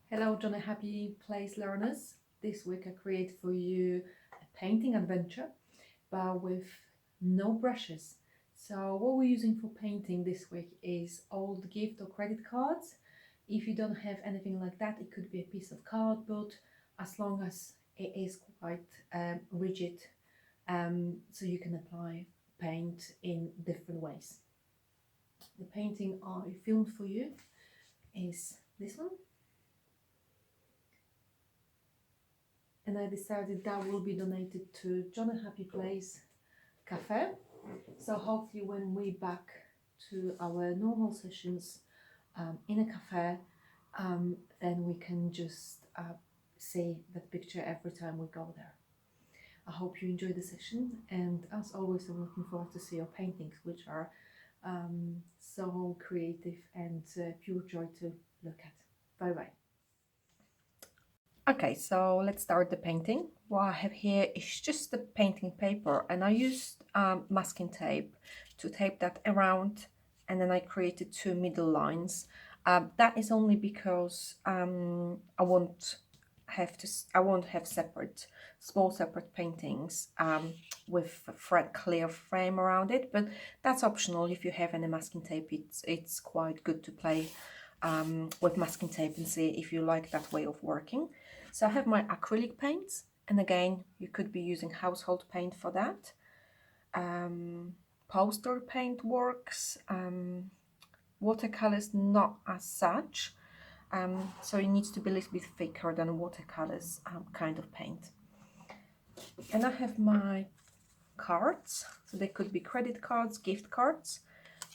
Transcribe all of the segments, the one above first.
Hello, JHP Place learners. This week I create for you a painting adventure, but with no brushes. So what we're using for painting this week is old gift or credit cards. If you don't have anything like that, it could be a piece of cardboard, as long as it is quite rigid, so you can apply paint in different ways. The painting I filmed for you is this one. And I decided that will be donated to JHP Place Cafe. So hopefully when we back to our normal sessions in a cafe, then we can just see that picture every time we go there. I hope you enjoy the session, and as always I'm looking forward to see your paintings, which are so creative and pure joy to look at. Bye bye. Okay, so let's start the painting. What I have here is just the painting paper, and I used masking tape to tape that around, and then I created two middle lines. That is only because I won't have separate small separate paintings with a clear frame around it, but that's optional. If you have any masking tape, it's quite good to play with masking tape and see if you like that way of working. So I have my acrylic paints, and again you could be using household paint for that. Poster paint works. Watercolors not as such, so it needs to be a little bit thicker than watercolors kind of paint. And I have my cards, so they could be credit cards, gift cards.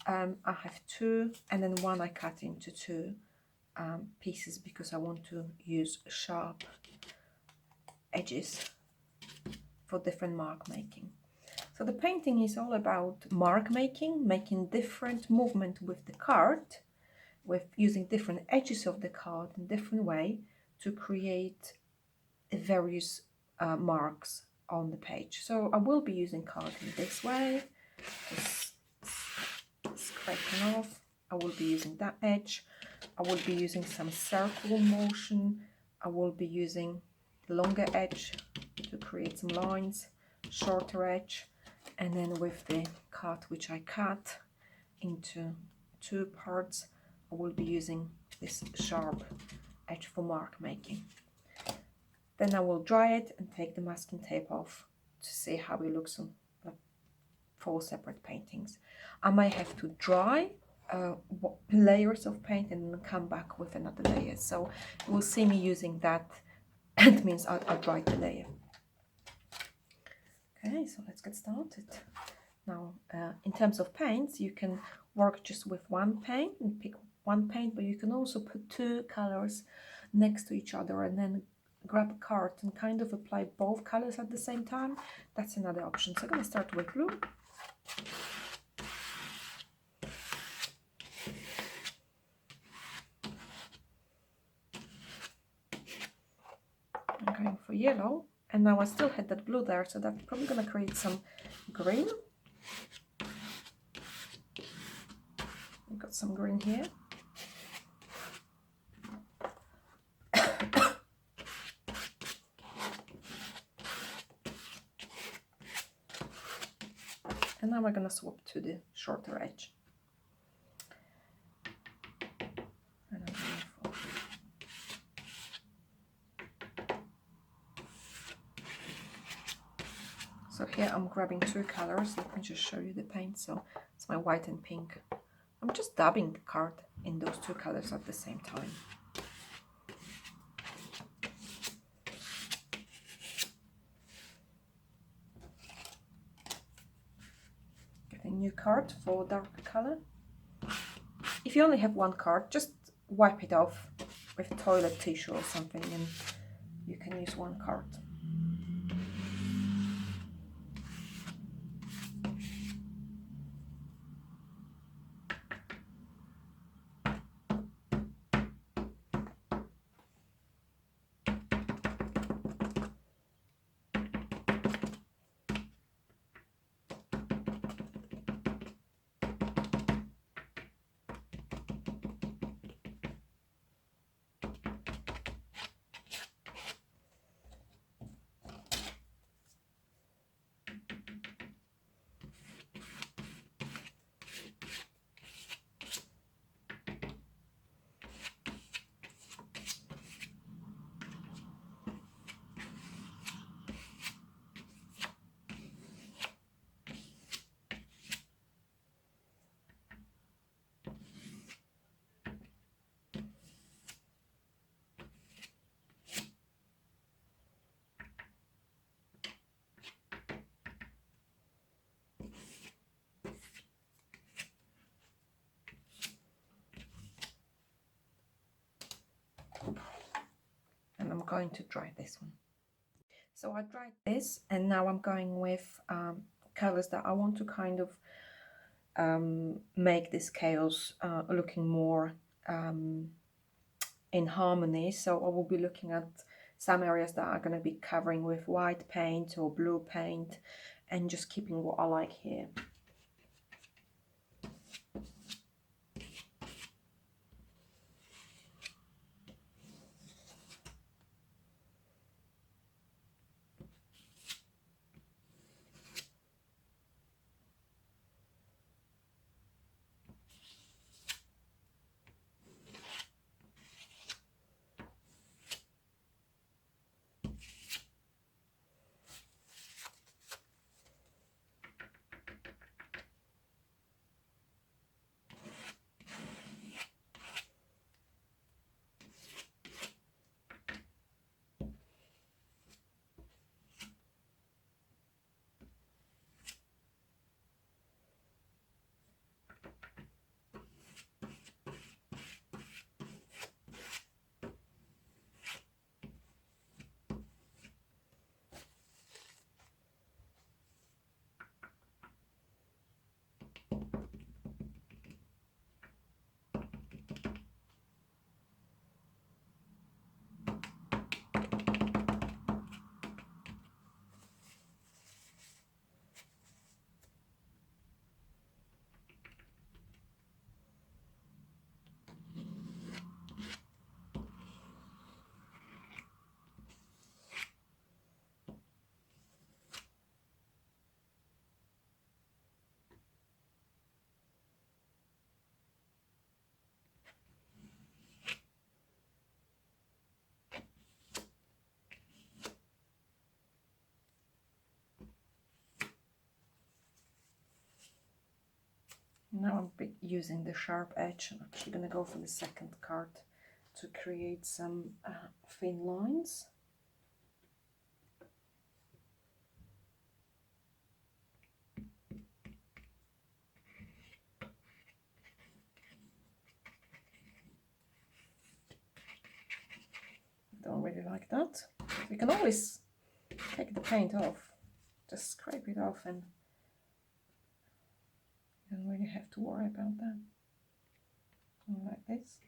I have two, and then one I cut into two pieces because I want to use sharp edges for different mark making. So the painting is all about mark making, making different movement with the card, with using different edges of the card in different way to create various marks on the page. So I will be using card in this way, just scraping off. I will be using that edge. I will be using some circle motion. I will be using longer edge to create some lines, shorter edge, and then with the card which I cut into two parts, I will be using this sharp edge for mark making. Then I will dry it and take the masking tape off to see how it looks on like 4 separate paintings. I might have to dry layers of paint and then come back with another layer. So you will see me using that. It means I'll dry the layer. Okay, so let's get started. Now, in terms of paints, you can work just with one paint and pick one paint, but you can also put 2 colors next to each other and then grab a card and kind of apply both colors at the same time. That's another option. So I'm going to start with blue. I'm going for yellow, and now I still had that blue there, so that's probably going to create some green. We've got some green here. And now we're going to swap to the shorter edge. And I'm going for so here I'm grabbing 2 colors. Let me just show you the paint. So it's my white and pink. I'm just dabbing the card in those 2 colors at the same time. Get a new card for dark color. If you only have one card, just wipe it off with toilet tissue or something and you can use one card. going to dry this one. So I dried this, and now I'm going with colors that I want to kind of make this chaos looking more in harmony. So I will be looking at some areas that are going to be covering with white paint or blue paint, and just keeping what I like here. Now I'm using the sharp edge. I'm actually going to go for the second card to create some thin lines. Don't really like that. You can always take the paint off, just scrape it off, and you don't really have to worry about that. Like this.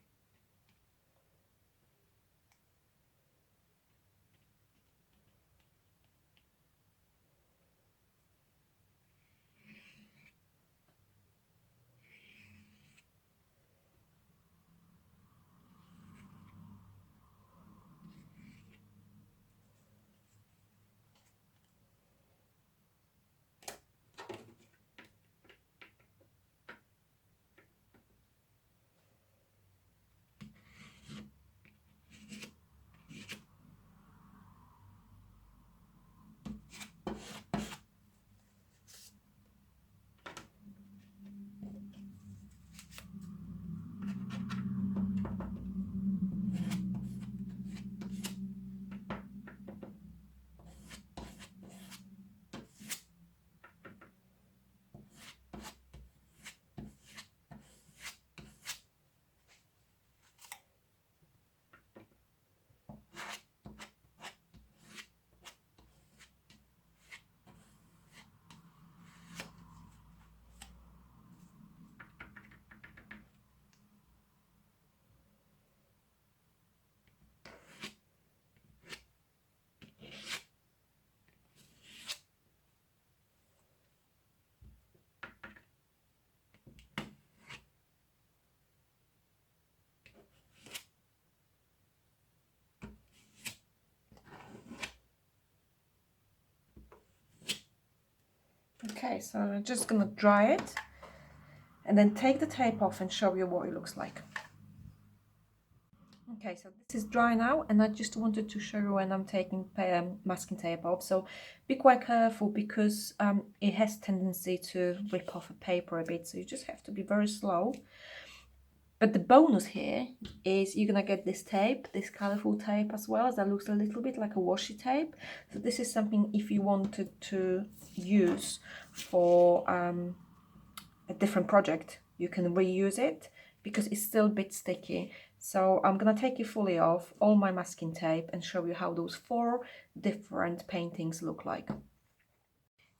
Okay, so I'm just gonna dry it and then take the tape off and show you what it looks like. Okay, so this is dry now, and I just wanted to show you when I'm taking masking tape off. So be quite careful, because it has tendency to rip off a paper a bit, so you just have to be very slow. But the bonus here is you're gonna get this tape, this colorful tape as well, that looks a little bit like a washi tape. So this is something, if you wanted to use for a different project, you can reuse it, because it's still a bit sticky. So I'm gonna take it fully off, all my masking tape, and show you how those 4 different paintings look like.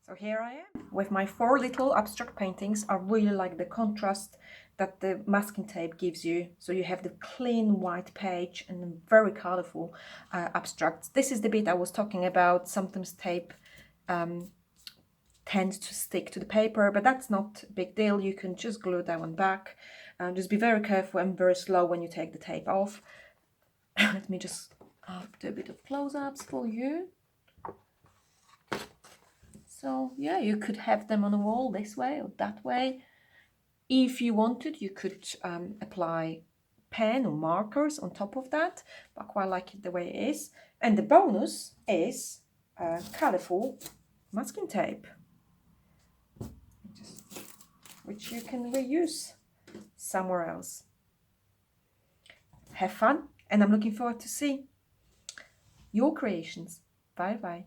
So here I am with my 4 little abstract paintings. I really like the contrast that the masking tape gives you. So you have the clean white page and very colorful abstracts. This is the bit I was talking about. Sometimes tape tends to stick to the paper, but that's not a big deal. You can just glue that one back. Just be very careful and very slow when you take the tape off. Let me just do a bit of close-ups for you. So yeah, you could have them on the wall this way or that way. If you wanted, you could apply pen or markers on top of that, but I quite like it the way it is. And the bonus is colorful masking tape, which you can reuse somewhere else. Have fun, and I'm looking forward to see your creations. Bye bye.